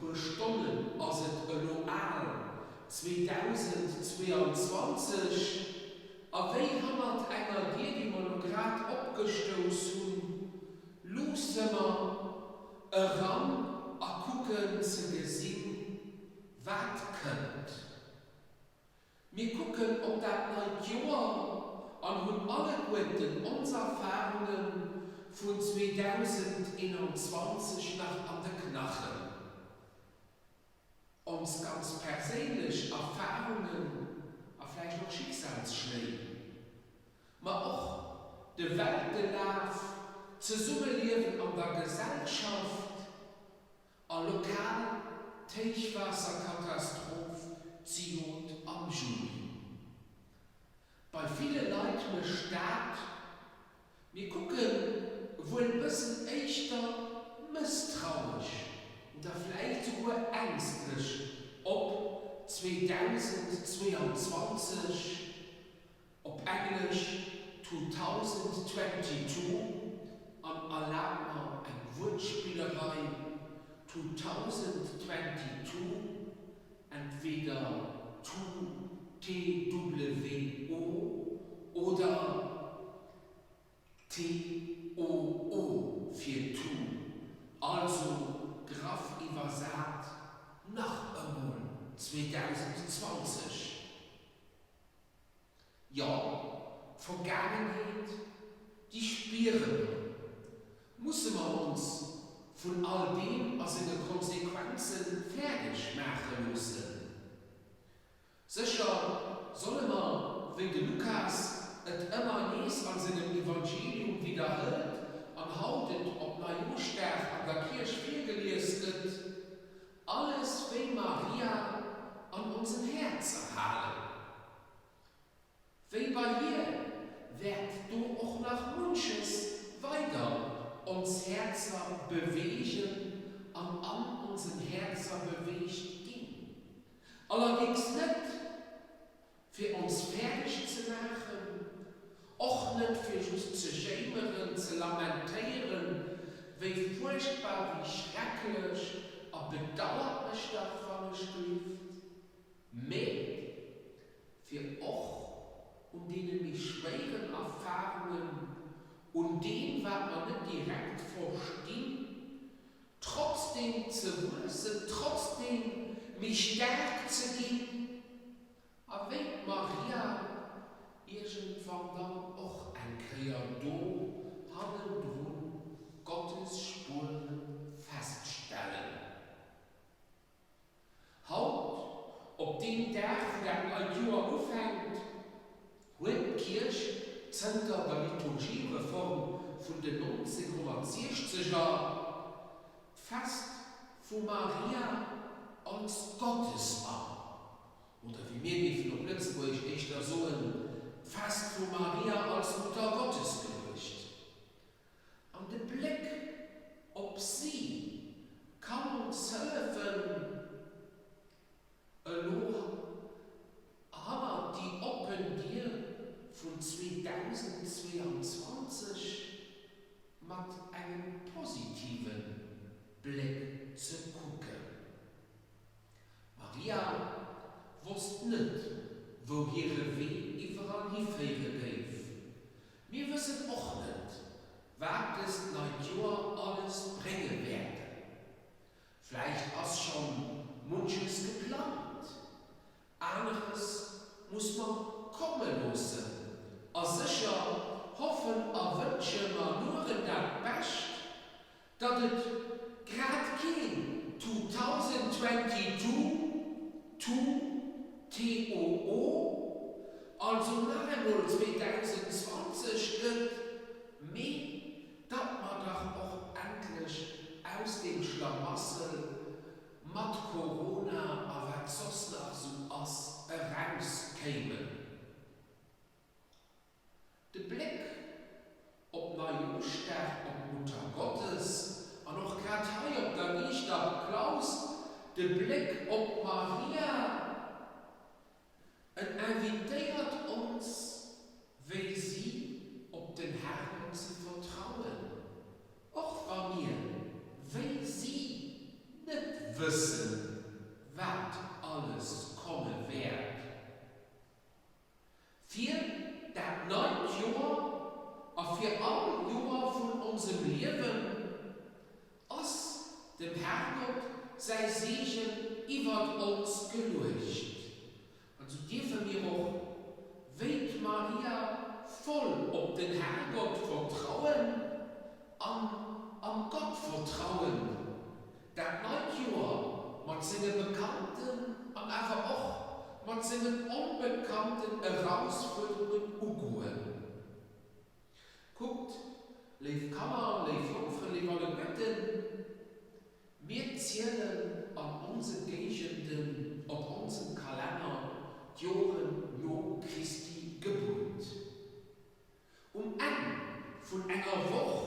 paar Stunden, also lokal 2022, aber wie haben einer die wir noch gerade abgestoßen haben, losen wir ran und gucken zu sehen, was kommt. Wir gucken, ob das neue Jahr an alle guten unsere Erfahrungen von 2021 nach an der Knachen. Uns ganz persönlich Erfahrungen, vielleicht noch Schicksalsschläge, aber auch der Weltlauf zusammenleben an der Gesellschaft, an lokalen Teichwasserkatastrophen, Ziot am Juli. Bei vielen Leuten im Staat, wir gucken wohl ein bisschen echter misstrauisch oder vielleicht sogar ängstlich, ob 2022, ob Englisch 2022, am Alarma eine Wortspielerei 2022, entweder TWO oder TOO für Tu, also Graf Iversat nach einmal 2020. Ja, Vergangenheit, die spüren. Müssen wir uns von all dem, was in den Konsequenzen fertig machen müssen. Sicher sollen wir, wenn der Lukas es immer nächst an seinem Evangelium wiederholt und haltet, ob Neujahrstag an der Kirche viel gelesen wird, alles wie Maria an unserem Herz erhalten. Wie bei ihr wird du auch nach manches weiter uns Herzen bewegen und an unseren Herzen bewegt ging. Allerdings nicht für uns fertig zu machen, auch nicht für uns zu schämen, zu lamentieren, wie furchtbar, wie schrecklich, und bedauerlich davon schrift, mehr für auch und denen die schweren Erfahrungen und dem, was man nicht direkt versteht, trotzdem zu wissen, trotzdem mich stark zu gehen, aber wenn Maria irgendwann dann auch ein Kreator haben drum Gottes Spuren feststellen. Haut, ob den Tag, der ein Jahr aufhängt, hat die Kirche Zentrum der Liturgiereform von den 1960er fast von Maria als Gottesmann. Oder wie mir die von Lützburg echt da so fast von Maria als Mutter Gottes gelöst. Und der Blick ob sie kann uns helfen, aber die Open dir von 2022 mit einem positiven Blick zu gucken. Maria wusste nicht, wo ihre Weg überall hinführen darf. Wir wissen auch nicht, was das neue Jahr alles bringen wird. Vielleicht hast schon manches geplant. Anderes muss man kommen lassen. Und sicher hoffen und wünschen wir nur das Beste, dass es gerade kein 2022 TOO, also nach einmal 2020 gibt, mehr, dass wir doch auch endlich aus dem Schlamassel mit Corona, aber sonst noch so aus herauskämen. Der Blick ob Neujahrstag, ob Mutter Gottes, und auch gerade hier ob der Richter Klaus, der Blick ob Maria, und invitiert uns, wie sie ob den Herrn zu vertrauen. Auch bei mir, wie sie nicht wissen, was alles kommen wird. Für das 9 Jahr und für alle Jahre von unserem Leben aus dem Herrgott sei Segen über uns gelöscht. Also dürfen wir auch, wie Maria, voll auf den Herrgott vertrauen, an Gott vertrauen. Das 9 Jahr mit seinen Bekannten und einfach auch mit seinen unbekannten Herausforderungen umgehen. Guckt, liebe Kammer, liebe Jungfrauen, liebe alle Götten, wir zählen an unseren Gegenden, auf unseren Kalender, die Jahre nach Christi Geburt. An von einer Woche,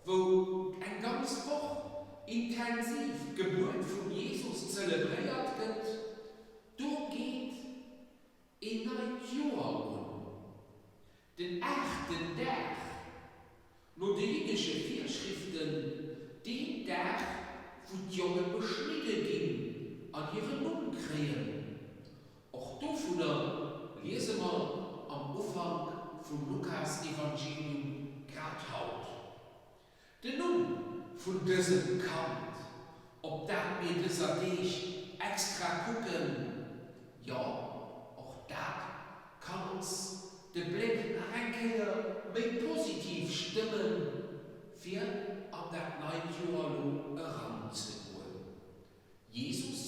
wo eine ganze Woche intensiv Geburt von Jesus zelebriert wird, da geht in ein Jahr um. Den 8. Tag, nur die jüdischen Vorschriften, den Tag, wo die Jungen beschnitten gingen, an ihre Namen kriegen. Auch davon lesen wir am Anfang vom Lukas-Evangelium gerade heute. Der Name von diesem Kant, ob das wir dieser Dich extra gucken, ja, auch das kann uns den Blick nach einkehr mit positiv stimmen, für an das 9 Jahr heranzuholen. Jesus,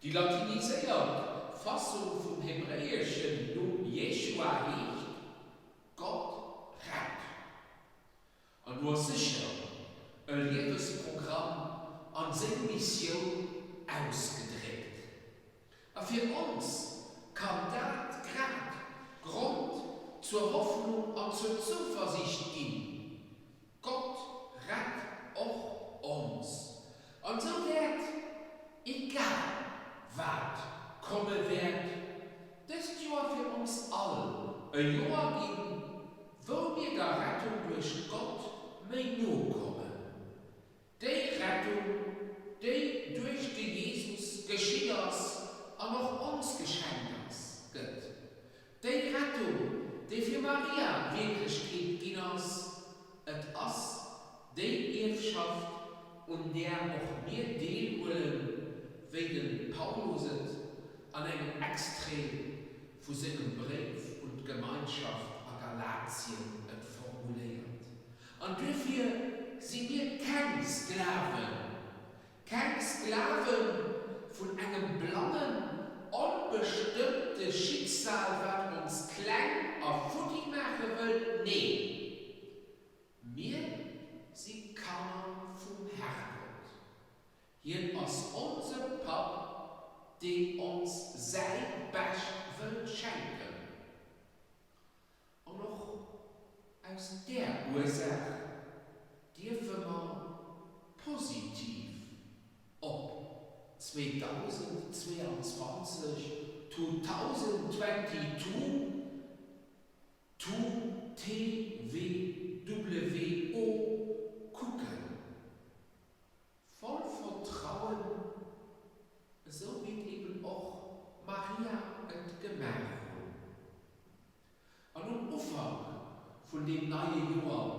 die latinisierte Fassung vom hebräischen Namen Jeshua heißt Gott rettet. Und nur sicher ein Lebensprogramm an seine Mission ausgedrückt. Aber für uns kann das gerade Grund zur Hoffnung und zur Zuversicht geben. Gott rettet auch uns. Und so wird, egal was kommen wird, das Jahr für uns alle ein Jahr geben, wo wir der Rettung durch Gott mit nur kommen. Die Rettung, die durch den Jesus geschieht ist und auch uns geschenkt ist. Die Rettung, die für Maria Wirklichkeit ging ist, es die Erbschaft und der auch wir teilholen, wegen Paulus an einem Extrem für seinen Brief und Gemeinschaft an Galatien formuliert. Und dafür sind wir keine Sklaven von einem blauen, unbestimmten Schicksal, was uns klein auf Futti machen will. Nee, wir sind Kammern vom Herrgott. Hier ist unser Papa, der uns sein Best will schenken. Und noch aus der Ursache dürfen wir positiv ob 2022, 2022, TWO gucken. Voll Vertrauen, so wie eben auch Maria und Gemerk. Und am Anfang von dem neuen Jahr,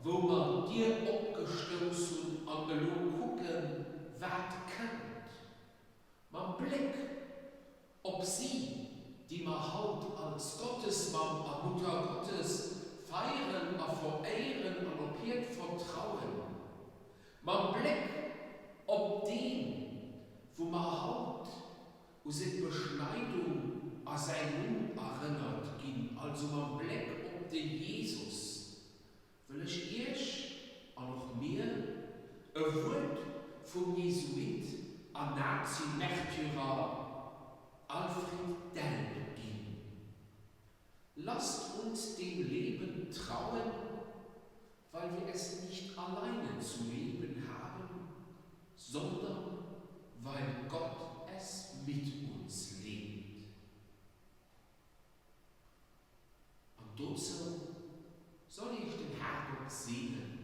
wo man dir abgestoßen und gelogen gucken, was kennt. Man Blick, ob sie, die man haut als Gottesmann und Mutter Gottes, feiern und verehren und ob ihr vertrauen. Man Blick, ob den, wo man haut, wo sich Beschneidung an sein Mund erinnert ging, also man Blick, ob den Jesus, will ich erst und noch mehr ein Wort vom Jesuit an Nazi-Märtyrer Alfred Delp geben. Lasst uns dem Leben trauen, weil wir es nicht alleine zu leben haben, sondern weil Gott es mit uns lebt. Und dazu soll ich den Herrgott segnen.